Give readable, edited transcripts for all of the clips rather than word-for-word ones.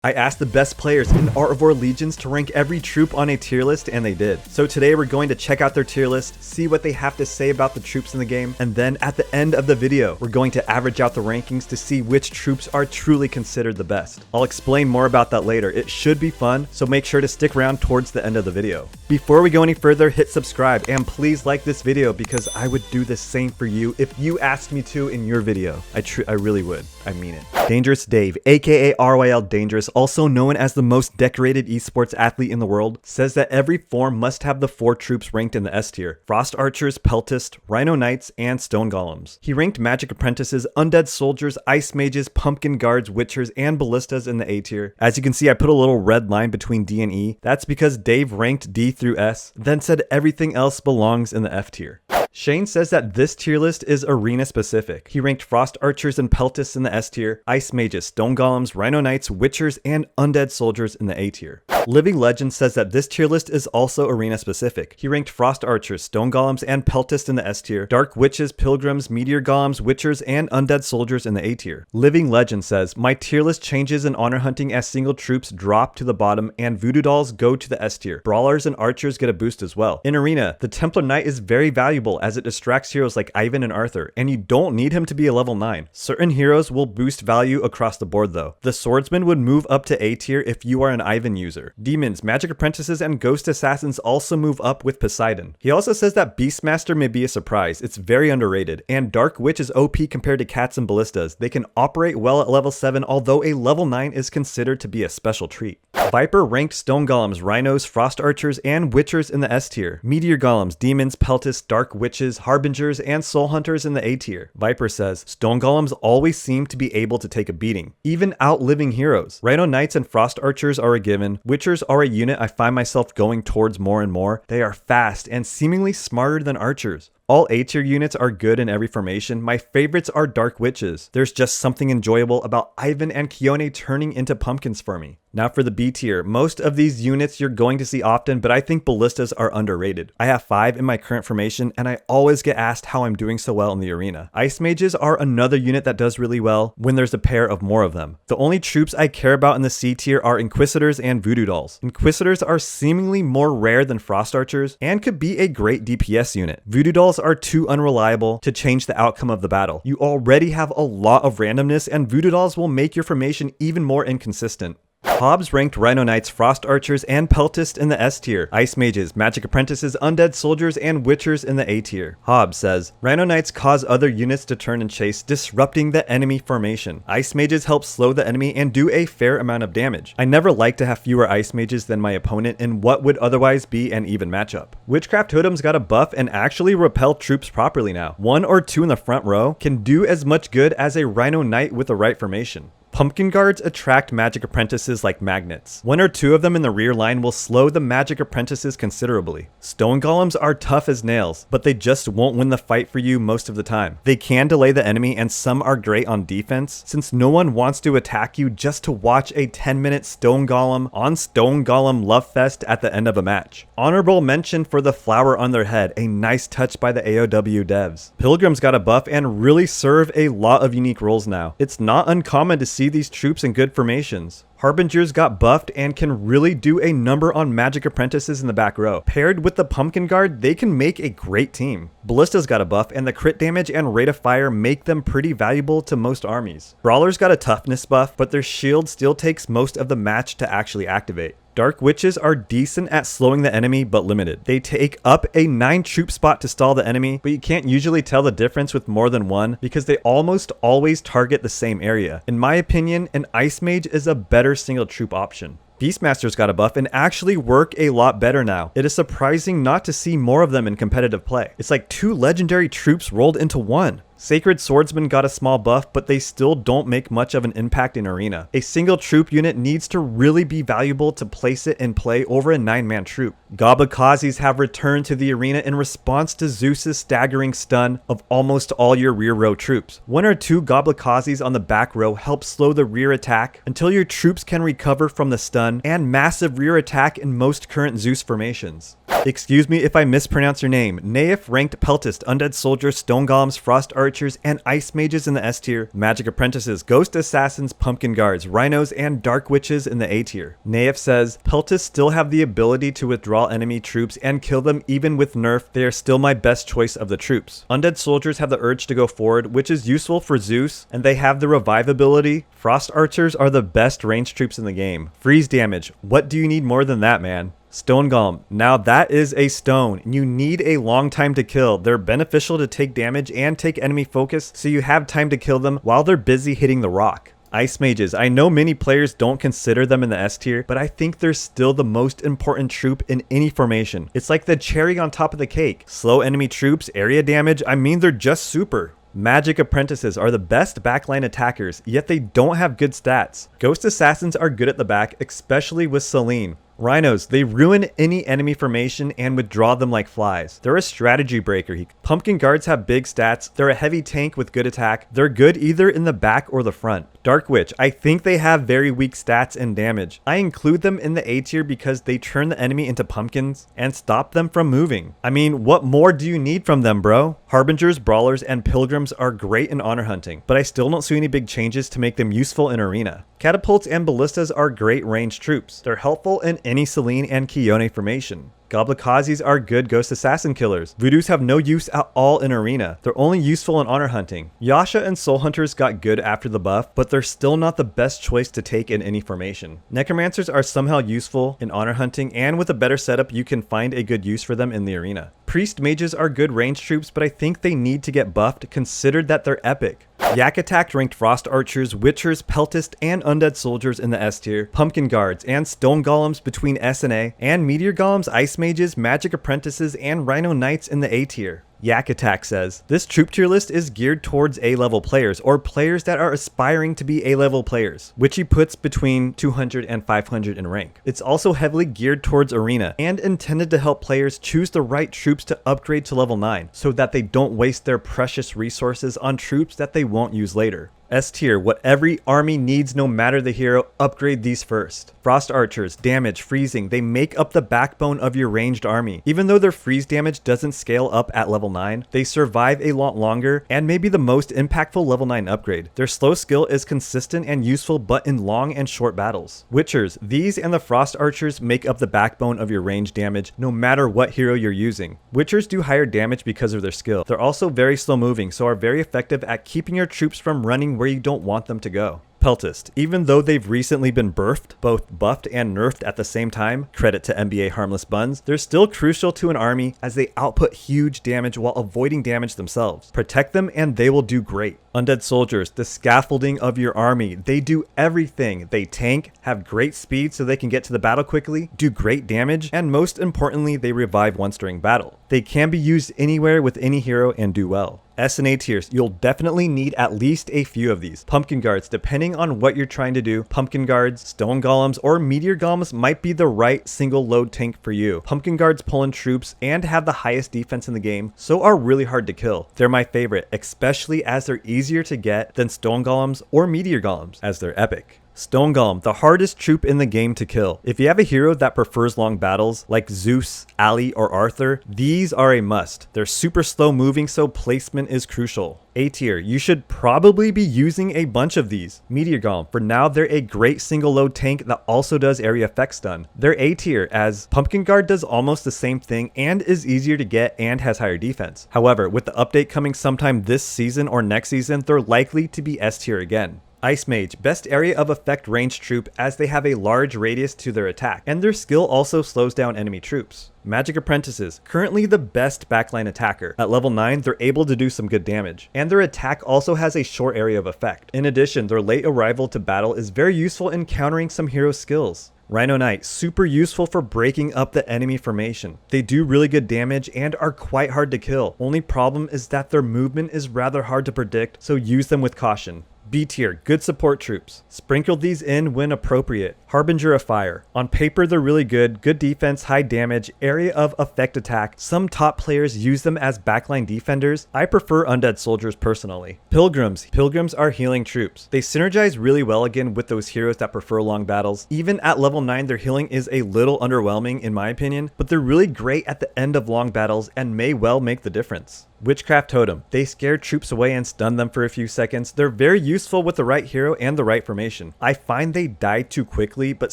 I asked the best players in Art of War Legions to rank every troop on a tier list, and they did. So today we're going to check out their tier list, see what they have to say about the troops in the game, and then at the end of the video, we're going to average out the rankings to see which troops are truly considered the best. I'll explain more about that later. It should be fun, so make sure to stick around towards the end of the video. Before we go any further, hit subscribe, and please like this video because I would do the same for you if you asked me to in your video. I really would. I mean it. Dangerous Dave, aka RYL Dangerous, also known as the most decorated esports athlete in the world, says that every form must have the 4 troops ranked in the S tier: Frost Archers, Peltist, Rhino Knights, and Stone Golems. He ranked Magic Apprentices, Undead Soldiers, Ice Mages, Pumpkin Guards, Witchers, and Ballistas in the A tier. As you can see, I put a little red line between D and E. That's because Dave ranked D through S, then said everything else belongs in the F tier. Shane says that this tier list is arena specific. He ranked Frost Archers and Peltists in the S tier, Ice Mages, Stone Golems, Rhino Knights, Witchers, and Undead Soldiers in the A tier. Living Legend says that this tier list is also arena specific. He ranked Frost Archers, Stone Golems, and Peltists in the S tier, Dark Witches, Pilgrims, Meteor Golems, Witchers, and Undead Soldiers in the A tier. Living Legend says, my tier list changes in honor hunting as single troops drop to the bottom and voodoo dolls go to the S tier. Brawlers and archers get a boost as well. In arena, the Templar Knight is very valuable as it distracts heroes like Ivan and Arthur, and you don't need him to be a level 9. Certain heroes will boost value across the board though. The Swordsman would move up to A tier if you are an Ivan user. Demons, Magic Apprentices, and Ghost Assassins also move up with Poseidon. He also says that Beastmaster may be a surprise. It's very underrated, and Dark Witch is OP compared to Cats and Ballistas. They can operate well at level 7, although a level 9 is considered to be a special treat. Viper ranked Stone Golems, Rhinos, Frost Archers, and Witchers in the S tier. Meteor Golems, Demons, Peltists, Dark Witches, Harbingers, and Soul Hunters in the A tier. Viper says, Stone Golems always seem to be able to take a beating, even outliving heroes. Rhino Knights and Frost Archers are a given. Witchers are a unit I find myself going towards more and more. They are fast and seemingly smarter than archers. All A tier units are good in every formation. My favorites are Dark Witches. There's just something enjoyable about Ivan and Kione turning into pumpkins for me. Now for the B tier. Most of these units you're going to see often, but I think Ballistas are underrated. I have 5 in my current formation, and I always get asked how I'm doing so well in the arena. Ice Mages are another unit that does really well when there's a pair of more of them. The only troops I care about in the C tier are Inquisitors and Voodoo Dolls. Inquisitors are seemingly more rare than Frost Archers and could be a great DPS unit. Voodoo Dolls are too unreliable to change the outcome of the battle. You already have a lot of randomness, and Voodoo Dolls will make your formation even more inconsistent. Hobbs ranked Rhino Knights, Frost Archers, and Peltist in the S tier, Ice Mages, Magic Apprentices, Undead Soldiers, and Witchers in the A tier. Hobbs says, Rhino Knights cause other units to turn and chase, disrupting the enemy formation. Ice Mages help slow the enemy and do a fair amount of damage. I never like to have fewer Ice Mages than my opponent in what would otherwise be an even matchup. Witchcraft Totems got a buff and actually repel troops properly now. 1 or 2 in the front row can do as much good as a Rhino Knight with the right formation. Pumpkin Guards attract Magic Apprentices like magnets. 1 or 2 of them in the rear line will slow the Magic Apprentices considerably. Stone Golems are tough as nails, but they just won't win the fight for you most of the time. They can delay the enemy, and some are great on defense, since no one wants to attack you just to watch a 10-minute Stone Golem on Stone Golem love fest at the end of a match. Honorable mention for the flower on their head, a nice touch by the AOW devs. Pilgrims got a buff and really serve a lot of unique roles now. It's not uncommon to see these troops in good formations. Harbingers got buffed and can really do a number on Magic Apprentices in the back row. Paired with the Pumpkin Guard, they can make a great team. Ballistas got a buff, and the crit damage and rate of fire make them pretty valuable to most armies. Brawlers got a toughness buff, but their shield still takes most of the match to actually activate. Dark Witches are decent at slowing the enemy, but limited. They take up a 9 troop spot to stall the enemy, but you can't usually tell the difference with more than one because they almost always target the same area. In my opinion, an Ice Mage is a better single troop option. Beastmasters got a buff and actually work a lot better now. It is surprising not to see more of them in competitive play. It's like 2 legendary troops rolled into 1. Sacred Swordsmen got a small buff, but they still don't make much of an impact in arena. A single troop unit needs to really be valuable to place it in play over a 9-man troop. Goblikazis have returned to the arena in response to Zeus's staggering stun of almost all your rear row troops. 1 or 2 Goblikazis on the back row help slow the rear attack until your troops can recover from the stun, and massive rear attack in most current Zeus formations. Excuse me if I mispronounce your name. Naif ranked Peltist, Undead Soldiers, Stone Golems, Frost Archers, and Ice Mages in the S tier, Magic Apprentices, Ghost Assassins, Pumpkin Guards, Rhinos, and Dark Witches in the A tier. Naif says, Peltists still have the ability to withdraw enemy troops and kill them even with nerf. They are still my best choice of the troops. Undead Soldiers have the urge to go forward, which is useful for Zeus, and they have the revive ability. Frost Archers are the best ranged troops in the game. Freeze damage, what do you need more than that, man? Stone Golem, now that is a stone. You need a long time to kill. They're beneficial to take damage and take enemy focus, so you have time to kill them while they're busy hitting the rock. Ice Mages, I know many players don't consider them in the S tier, but I think they're still the most important troop in any formation. It's like the cherry on top of the cake. Slow enemy troops, area damage, I mean they're just super. Magic Apprentices are the best backline attackers, yet they don't have good stats. Ghost Assassins are good at the back, especially with Selene. Rhinos, they ruin any enemy formation and withdraw them like flies. They're a strategy breaker. Pumpkin Guards have big stats. They're a heavy tank with good attack. They're good either in the back or the front. Dark Witch, I think they have very weak stats and damage. I include them in the A tier because they turn the enemy into pumpkins and stop them from moving. I mean, what more do you need from them, bro? Harbingers, Brawlers, and Pilgrims are great in honor hunting, but I still don't see any big changes to make them useful in arena. Catapults and Ballistas are great ranged troops. They're helpful in any Selene and Kione formation. Goblikazis are good Ghost Assassin killers. Voodoos have no use at all in arena. They're only useful in honor hunting. Yasha and Soul Hunters got good after the buff, but they're still not the best choice to take in any formation. Necromancers are somehow useful in honor hunting, and with a better setup you can find a good use for them in the arena. Priest Mages are good ranged troops, but I think they need to get buffed considered that they're epic. Yak Attack ranked Frost Archers, Witchers, Peltist, and Undead Soldiers in the S tier, Pumpkin Guards and Stone Golems between S and A, and Meteor Golems, Ice Mages, Magic Apprentices, and Rhino Knights in the A tier. Yak Attack says, this troop tier list is geared towards A-level players, or players that are aspiring to be A-level players, which he puts between 200 and 500 in rank. It's also heavily geared towards arena, and intended to help players choose the right troops to upgrade to level 9, so that they don't waste their precious resources on troops that they won't use later. S tier, what every army needs no matter the hero, upgrade these first. Frost Archers, damage, freezing, they make up the backbone of your ranged army. Even though their freeze damage doesn't scale up at level 9, they survive a lot longer and may be the most impactful level 9 upgrade. Their slow skill is consistent and useful but in long and short battles. Witchers, these and the Frost Archers make up the backbone of your range damage no matter what hero you're using. Witchers do higher damage because of their skill. They're also very slow moving, so are very effective at keeping your troops from running where you don't want them to go. Peltist, even though they've recently been buffed and nerfed at the same time, credit to NBA Harmless Buns, they're still crucial to an army as they output huge damage while avoiding damage themselves. Protect them and they will do great. Undead Soldiers, the scaffolding of your army. They do everything. They tank, have great speed so they can get to the battle quickly, do great damage, and most importantly, they revive once during battle. They can be used anywhere with any hero and do well. S and A tiers, you'll definitely need at least a few of these. Pumpkin Guards, depending on what you're trying to do, Pumpkin Guards, Stone Golems, or Meteor Golems might be the right single load tank for you. Pumpkin Guards pull in troops and have the highest defense in the game, so are really hard to kill. They're my favorite, especially as they're easier to get than Stone Golems or Meteor Golems, as they're epic. Stone Golem, the hardest troop in the game to kill. If you have a hero that prefers long battles, like Zeus, Ali, or Arthur, these are a must. They're super slow moving, so placement is crucial. A tier, you should probably be using a bunch of these. Meteor Golem, for now they're a great single load tank that also does area effect stun. They're A tier, as Pumpkin Guard does almost the same thing and is easier to get and has higher defense. However, with the update coming sometime this season or next season, they're likely to be S tier again. Ice Mage, best area of effect ranged troop as they have a large radius to their attack, and their skill also slows down enemy troops. Magic Apprentices, currently the best backline attacker. At level 9, they're able to do some good damage, and their attack also has a short area of effect. In addition, their late arrival to battle is very useful in countering some hero skills. Rhino Knight, super useful for breaking up the enemy formation. They do really good damage and are quite hard to kill. Only problem is that their movement is rather hard to predict, so use them with caution. B tier, good support troops. Sprinkle these in when appropriate. Harbinger of Fire. On paper, they're really good. Good defense, high damage, area of effect attack. Some top players use them as backline defenders. I prefer Undead Soldiers personally. Pilgrims. Pilgrims are healing troops. They synergize really well again with those heroes that prefer long battles. Even at level 9, their healing is a little underwhelming in my opinion, but they're really great at the end of long battles and may well make the difference. Witchcraft Totem. They scare troops away and stun them for a few seconds. They're very useful with the right hero and the right formation. I find they die too quickly, but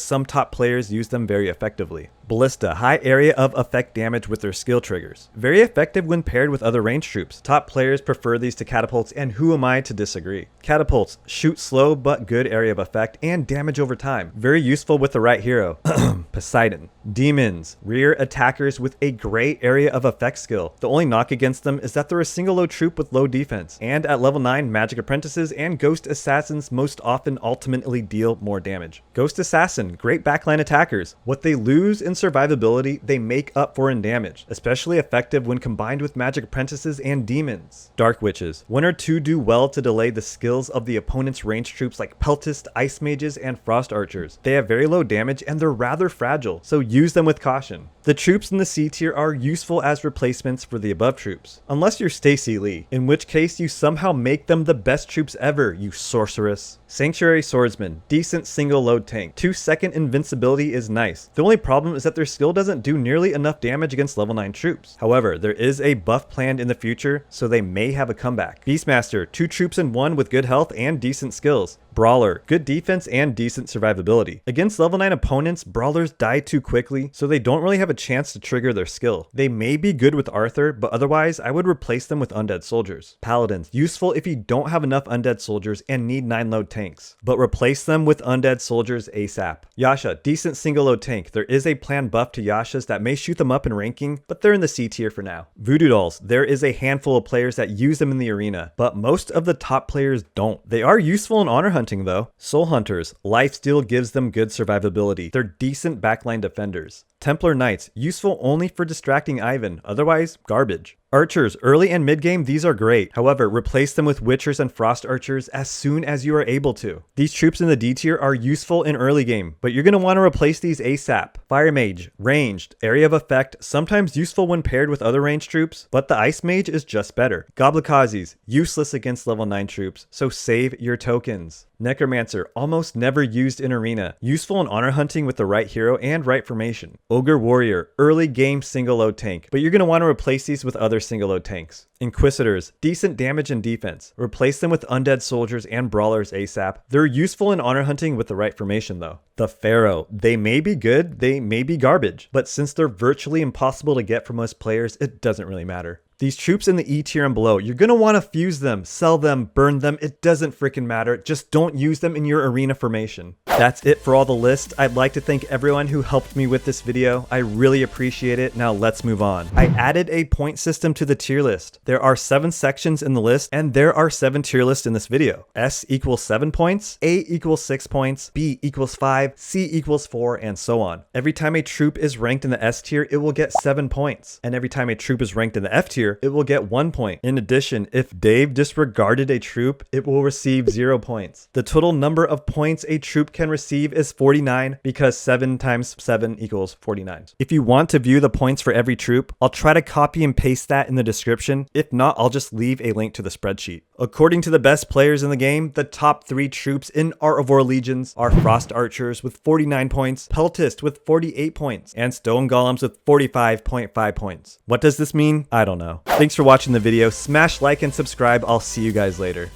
some top players use them very effectively. Ballista. High area of effect damage with their skill triggers. Very effective when paired with other ranged troops. Top players prefer these to catapults, and who am I to disagree? Catapults. Shoot slow but good area of effect and damage over time. Very useful with the right hero. Poseidon. Demons. Rear attackers with a great area of effect skill. The only knock against them is that they're a single low troop with low defense. And at level 9, magic apprentices and ghost assassins most often ultimately deal more damage. Ghost assassin. Great backline attackers. What they lose in survivability, they make up for in damage, especially effective when combined with magic apprentices and demons. Dark Witches. 1 or 2 do well to delay the skills of the opponent's ranged troops like Peltist, Ice Mages, and Frost Archers. They have very low damage and they're rather fragile, so use them with caution. The troops in the C tier are useful as replacements for the above troops, unless you're Stacy Lee, in which case you somehow make them the best troops ever, you sorceress. Sanctuary Swordsman. Decent single load tank. 2-second invincibility is nice. The only problem is that their skill doesn't do nearly enough damage against level 9 troops. However, there is a buff planned in the future, so they may have a comeback. Beastmaster. 2 troops in 1 with good health and decent skills. Brawler. Good defense and decent survivability. Against level 9 opponents, brawlers die too quickly, so they don't really have a chance to trigger their skill. They may be good with Arthur, but otherwise I would replace them with undead soldiers. Paladins. Useful if you don't have enough undead soldiers and need 9 load tanks, but replace them with undead soldiers ASAP. Yasha. Decent single load tank. There is a planned buff to Yashas that may shoot them up in ranking, but they're in the C tier for now. Voodoo dolls. There is a handful of players that use them in the arena, but most of the top players don't. They are useful in honor hunting though. Soul Hunters. Lifesteal gives them good survivability. They're decent backline defenders. Templar Knights. Useful only for distracting Ivan, otherwise garbage. Archers. Early and mid game, these are great. However, replace them with Witchers and Frost Archers as soon as you are able to. These troops in the D tier are useful in early game, but you're going to want to replace these ASAP. Fire Mage. Ranged. Area of effect. Sometimes useful when paired with other ranged troops, but the Ice Mage is just better. Goblikazis. Useless against level 9 troops, so save your tokens. Necromancer. Almost never used in arena. Useful in honor hunting with the right hero and right formation. Ogre Warrior. Early game single load tank, but you're going to want to replace these with other single load tanks. Inquisitors. Decent damage and defense. Replace them with undead soldiers and brawlers ASAP. They're useful in honor hunting with the right formation though. The Pharaoh. They may be good, they may be garbage, but since they're virtually impossible to get for most players, it doesn't really matter. These troops in the E tier and below, you're going to want to fuse them, sell them, burn them. It doesn't freaking matter. Just don't use them in your arena formation. That's it for all the list. I'd like to thank everyone who helped me with this video. I really appreciate it. Now let's move on. I added a point system to the tier list. There are 7 sections in the list, and there are 7 tier lists in this video. S equals 7 points, A equals 6 points, B equals 5, C equals 4, and so on. Every time a troop is ranked in the S tier, it will get 7 points. And every time a troop is ranked in the F tier, it will get 1 point. In addition, if Dave disregarded a troop, it will receive 0 points. The total number of points a troop can receive is 49 because 7 times 7 equals 49. If you want to view the points for every troop, I'll try to copy and paste that in the description. If not, I'll just leave a link to the spreadsheet. According to the best players in the game, the top 3 troops in Art of War Legions are Frost Archers with 49 points, Peltist with 48 points, and Stone Golems with 45.5 points. What does this mean? I don't know. Thanks for watching the video. Smash like and subscribe. I'll see you guys later.